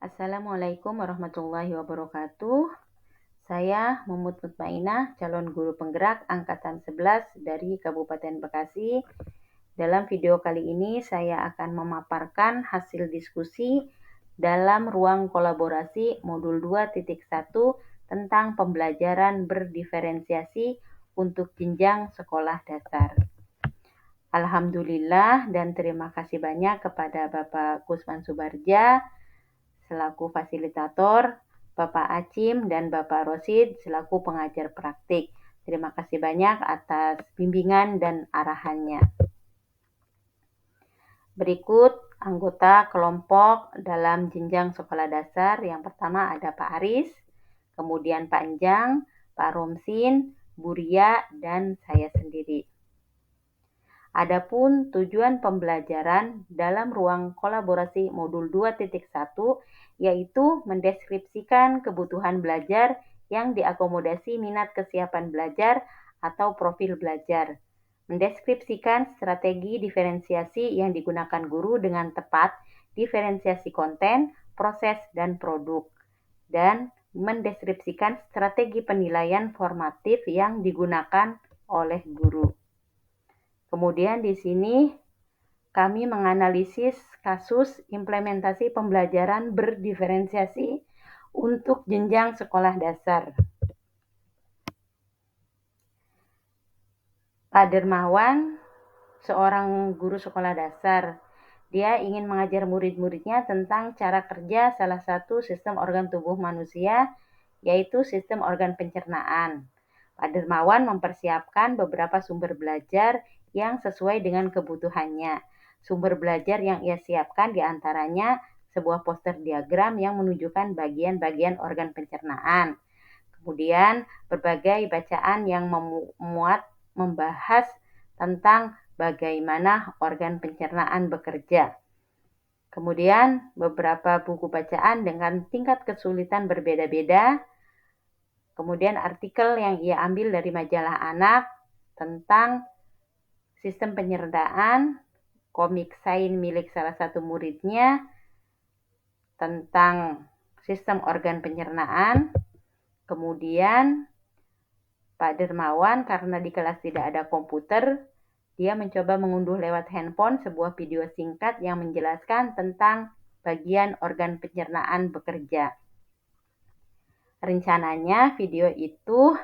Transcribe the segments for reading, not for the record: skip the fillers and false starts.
Assalamualaikum warahmatullahi wabarakatuh. Saya Mumut Mutmainah, calon guru penggerak angkatan 11 dari Kabupaten Bekasi. Dalam video kali ini saya akan memaparkan hasil diskusi dalam ruang kolaborasi modul 2.1 tentang pembelajaran berdiferensiasi untuk jenjang sekolah dasar. Alhamdulillah dan terima kasih banyak kepada Bapak Kusman Subardja selaku fasilitator, Bapak Acim dan Bapak Rosid selaku pengajar praktik. Terima kasih banyak atas bimbingan dan arahannya. Berikut anggota kelompok dalam jenjang sekolah dasar. Yang pertama ada Pak Aris, kemudian Pak Enjang, Pak Romsin, Bu Ria, dan saya sendiri. Adapun tujuan pembelajaran dalam ruang kolaborasi modul 2.1 yaitu mendeskripsikan kebutuhan belajar yang diakomodasi minat kesiapan belajar atau profil belajar, mendeskripsikan strategi diferensiasi yang digunakan guru dengan tepat, diferensiasi konten, proses, dan produk, dan mendeskripsikan strategi penilaian formatif yang digunakan oleh guru. Kemudian di sini kami menganalisis kasus implementasi pembelajaran berdiferensiasi untuk jenjang sekolah dasar. Pak Dermawan, seorang guru sekolah dasar, dia ingin mengajar murid-muridnya tentang cara kerja salah satu sistem organ tubuh manusia, yaitu sistem organ pencernaan. Pak Dermawan mempersiapkan beberapa sumber belajar yang sesuai dengan kebutuhannya. Sumber belajar yang ia siapkan diantaranya sebuah poster diagram yang menunjukkan bagian-bagian organ pencernaan. Kemudian berbagai bacaan yang membahas tentang bagaimana organ pencernaan bekerja. Kemudian beberapa buku bacaan dengan tingkat kesulitan berbeda-beda. Kemudian artikel yang ia ambil dari majalah anak tentang sistem penyertaan, komik sains milik salah satu muridnya tentang sistem organ pencernaan. Kemudian Pak Dermawan karena di kelas tidak ada komputer, dia mencoba mengunduh lewat handphone sebuah video singkat yang menjelaskan tentang bagian organ pencernaan bekerja. Rencananya video itu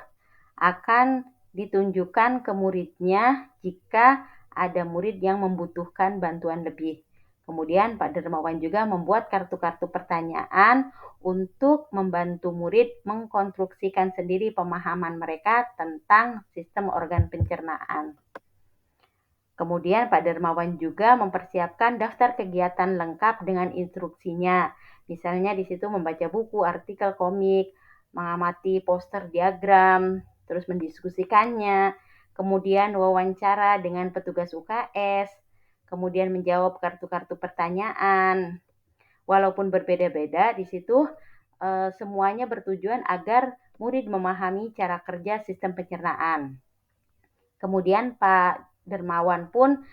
akan ditunjukkan ke muridnya jika ada murid yang membutuhkan bantuan lebih. Kemudian Pak Dermawan juga membuat kartu-kartu pertanyaan untuk membantu murid mengkonstruksikan sendiri pemahaman mereka tentang sistem organ pencernaan. Kemudian Pak Dermawan juga mempersiapkan daftar kegiatan lengkap dengan instruksinya. Misalnya di situ membaca buku, artikel komik, mengamati poster diagram, terus mendiskusikannya, kemudian wawancara dengan petugas UKS, kemudian menjawab kartu-kartu pertanyaan. Walaupun berbeda-beda, di situ semuanya bertujuan agar murid memahami cara kerja sistem pencernaan. Kemudian Pak Dermawan pun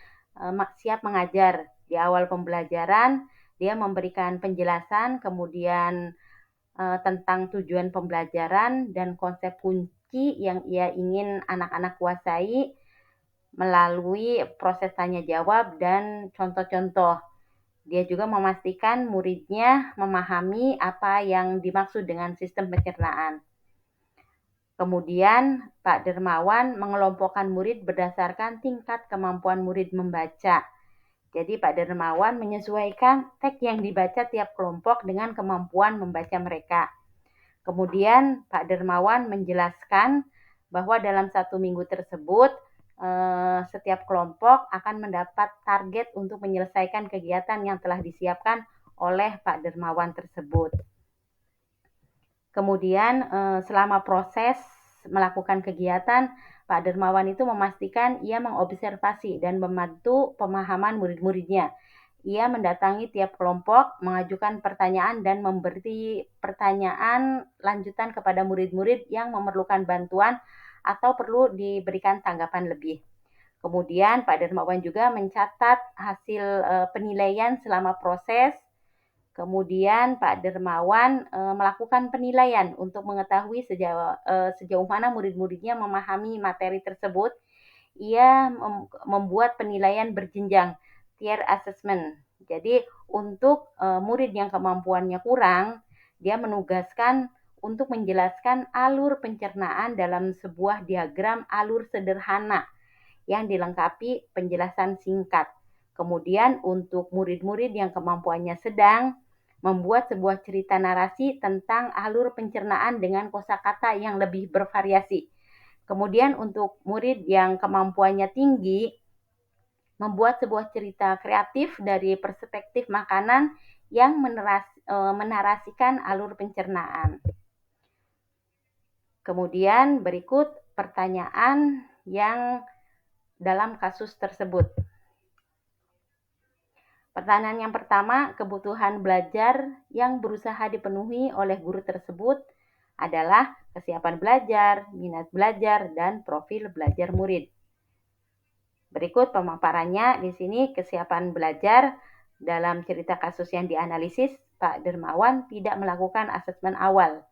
siap mengajar. Di awal pembelajaran, dia memberikan penjelasan, kemudian tentang tujuan pembelajaran dan konsep kunci yang ia ingin anak-anak kuasai melalui proses tanya jawab dan contoh-contoh. Dia juga memastikan muridnya memahami apa yang dimaksud dengan sistem pencernaan. Kemudian Pak Dermawan mengelompokkan murid berdasarkan tingkat kemampuan murid membaca. Jadi Pak Dermawan menyesuaikan teks yang dibaca tiap kelompok dengan kemampuan membaca mereka. Kemudian Pak Dermawan menjelaskan bahwa dalam 1 minggu tersebut setiap kelompok akan mendapat target untuk menyelesaikan kegiatan yang telah disiapkan oleh Pak Dermawan tersebut. Kemudian selama proses melakukan kegiatan, Pak Dermawan itu memastikan ia mengobservasi dan membantu pemahaman murid-muridnya. Ia mendatangi tiap kelompok, mengajukan pertanyaan dan memberi pertanyaan lanjutan kepada murid-murid yang memerlukan bantuan atau perlu diberikan tanggapan lebih. Kemudian Pak Dermawan juga mencatat hasil penilaian selama proses. Kemudian Pak Dermawan melakukan penilaian untuk mengetahui sejauh mana murid-muridnya memahami materi tersebut. Ia membuat penilaian berjenjang, tier assessment. Jadi untuk murid yang kemampuannya kurang, dia menugaskan untuk menjelaskan alur pencernaan dalam sebuah diagram alur sederhana yang dilengkapi penjelasan singkat. Kemudian untuk murid-murid yang kemampuannya sedang, membuat sebuah cerita narasi tentang alur pencernaan dengan kosakata yang lebih bervariasi. Kemudian untuk murid yang kemampuannya tinggi, membuat sebuah cerita kreatif dari perspektif makanan yang menarasikan alur pencernaan. Kemudian berikut pertanyaan yang dalam kasus tersebut. Pertanyaan yang pertama, kebutuhan belajar yang berusaha dipenuhi oleh guru tersebut adalah kesiapan belajar, minat belajar, dan profil belajar murid. Berikut pemaparannya. Di sini kesiapan belajar dalam cerita kasus yang dianalisis, Pak Dermawan tidak melakukan asesmen awal.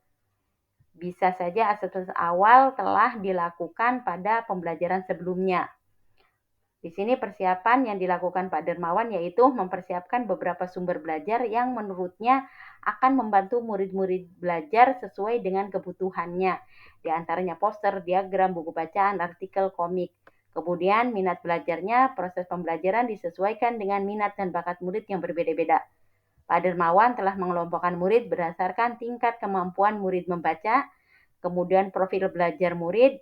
Bisa saja asesmen awal telah dilakukan pada pembelajaran sebelumnya. Di sini persiapan yang dilakukan Pak Dermawan yaitu mempersiapkan beberapa sumber belajar yang menurutnya akan membantu murid-murid belajar sesuai dengan kebutuhannya. Di antaranya poster, diagram, buku bacaan, artikel, komik. Kemudian minat belajarnya, proses pembelajaran disesuaikan dengan minat dan bakat murid yang berbeda-beda. Pak Dermawan telah mengelompokkan murid berdasarkan tingkat kemampuan murid membaca, kemudian profil belajar murid,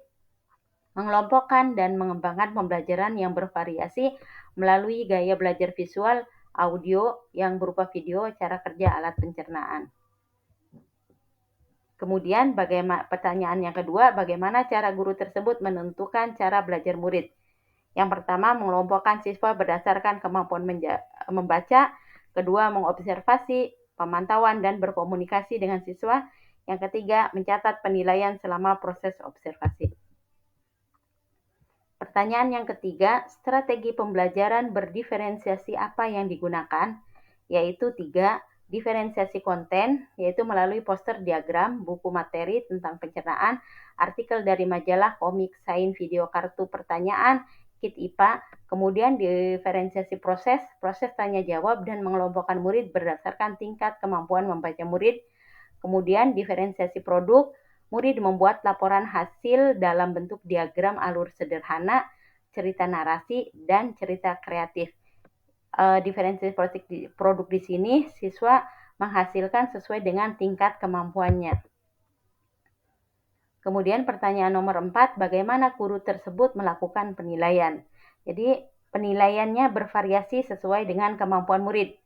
mengelompokkan dan mengembangkan pembelajaran yang bervariasi melalui gaya belajar visual, audio yang berupa video, cara kerja alat pencernaan. Kemudian pertanyaan yang kedua, bagaimana cara guru tersebut menentukan cara belajar murid? Yang pertama, mengelompokkan siswa berdasarkan kemampuan membaca. Kedua, mengobservasi, pemantauan, dan berkomunikasi dengan siswa. Yang ketiga, mencatat penilaian selama proses observasi. Pertanyaan yang ketiga, strategi pembelajaran berdiferensiasi apa yang digunakan? Yaitu 3, diferensiasi konten, yaitu melalui poster, diagram, buku materi tentang pencernaan, artikel dari majalah, komik, sains, video, kartu pertanyaan, kit IPA. Kemudian diferensiasi proses tanya jawab dan mengelompokkan murid berdasarkan tingkat kemampuan membaca murid. Kemudian diferensiasi produk, murid membuat laporan hasil dalam bentuk diagram alur sederhana, cerita narasi, dan cerita kreatif. Diferensiasi produk di sini siswa menghasilkan sesuai dengan tingkat kemampuannya. Kemudian pertanyaan nomor 4, bagaimana guru tersebut melakukan penilaian? Jadi penilaiannya bervariasi sesuai dengan kemampuan murid.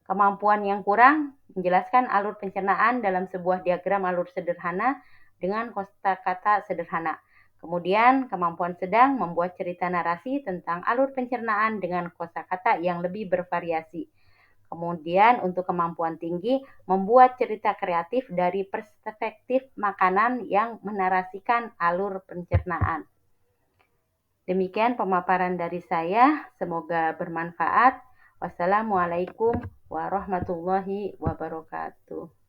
Kemampuan yang kurang menjelaskan alur pencernaan dalam sebuah diagram alur sederhana dengan kosakata sederhana. Kemudian kemampuan sedang membuat cerita narasi tentang alur pencernaan dengan kosakata yang lebih bervariasi. Kemudian untuk kemampuan tinggi membuat cerita kreatif dari perspektif makanan yang menarasikan alur pencernaan. Demikian pemaparan dari saya, semoga bermanfaat. Wassalamualaikum warahmatullahi wabarakatuh.